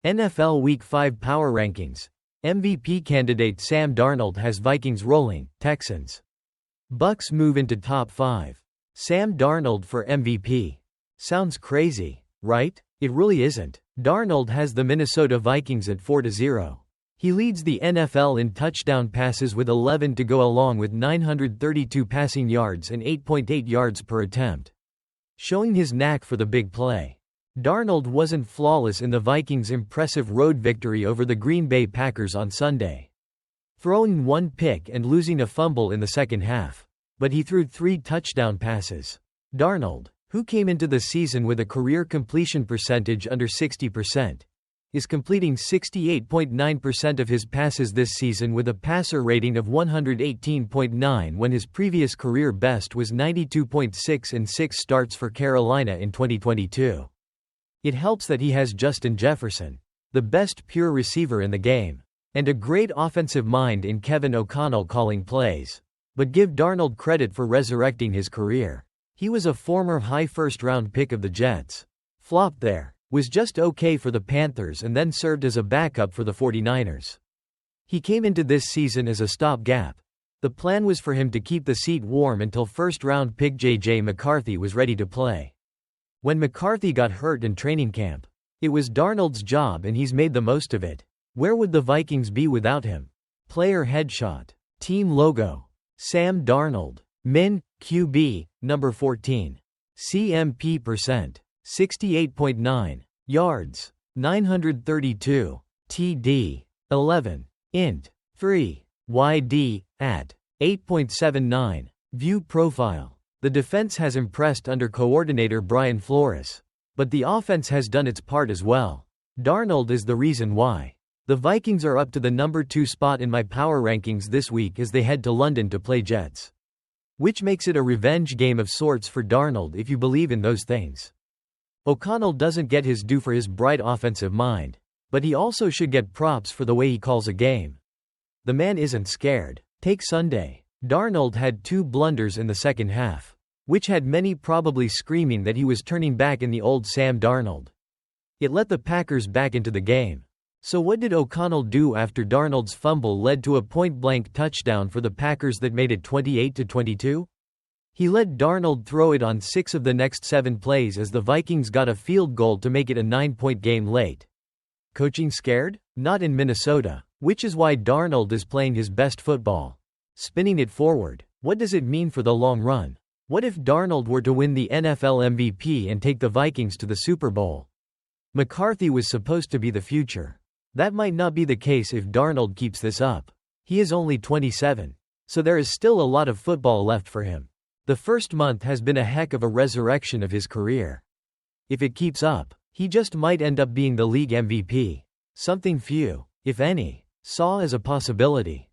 NFL Week 5 Power Rankings. MVP candidate Sam Darnold has Vikings rolling, Texans. Bucs move into top 5. Sam Darnold for MVP. Sounds crazy, right? It really isn't. Darnold has the Minnesota Vikings at 4-0. He leads the NFL in touchdown passes with 11 to go along with 932 passing yards and 8.8 yards per attempt. Showing his knack for the big play. Darnold wasn't flawless in the Vikings' impressive road victory over the Green Bay Packers on Sunday, throwing one pick and losing a fumble in the second half. But he threw 3 touchdown passes. Darnold, who came into the season with a career completion percentage under 60%, is completing 68.9% of his passes this season with a passer rating of 118.9 when his previous career best was 92.6 in 6 starts for Carolina in 2022. It helps that he has Justin Jefferson, the best pure receiver in the game, and a great offensive mind in Kevin O'Connell calling plays. But give Darnold credit for resurrecting his career. He was a former high first-round pick of the Jets. Flopped there, was just okay for the Panthers and then served as a backup for the 49ers. He came into this season as a stopgap. The plan was for him to keep the seat warm until first-round pick J.J. McCarthy was ready to play. When McCarthy got hurt in training camp, it was Darnold's job and he's made the most of it. Where would the Vikings be without him? Player headshot. Team logo. Sam Darnold. Min. QB. Number 14. CMP percent. 68.9. Yards. 932. TD. 11. Int. 3. YD. At. 8.79. View profile. The defense has impressed under coordinator Brian Flores. But the offense has done its part as well. Darnold is the reason why. The Vikings are up to the number 2 spot in my power rankings this week as they head to London to play Jets. Which makes it a revenge game of sorts for Darnold if you believe in those things. O'Connell doesn't get his due for his bright offensive mind, but he also should get props for the way he calls a game. The man isn't scared. Take Sunday. Darnold had 2 blunders in the second half, which had many probably screaming that he was turning back in the old Sam Darnold. It let the Packers back into the game. So what did O'Connell do after Darnold's fumble led to a point-blank touchdown for the Packers that made it 28-22? He let Darnold throw it on 6 of the next 7 plays as the Vikings got a field goal to make it a 9-point game late. Coaching scared? Not in Minnesota, which is why Darnold is playing his best football. Spinning it forward, what does it mean for the long run? What if Darnold were to win the NFL MVP and take the Vikings to the Super Bowl? McCarthy was supposed to be the future. That might not be the case if Darnold keeps this up. He is only 27, so there is still a lot of football left for him. The first month has been a heck of a resurrection of his career. If it keeps up, he just might end up being the league MVP. Something few, if any, saw as a possibility.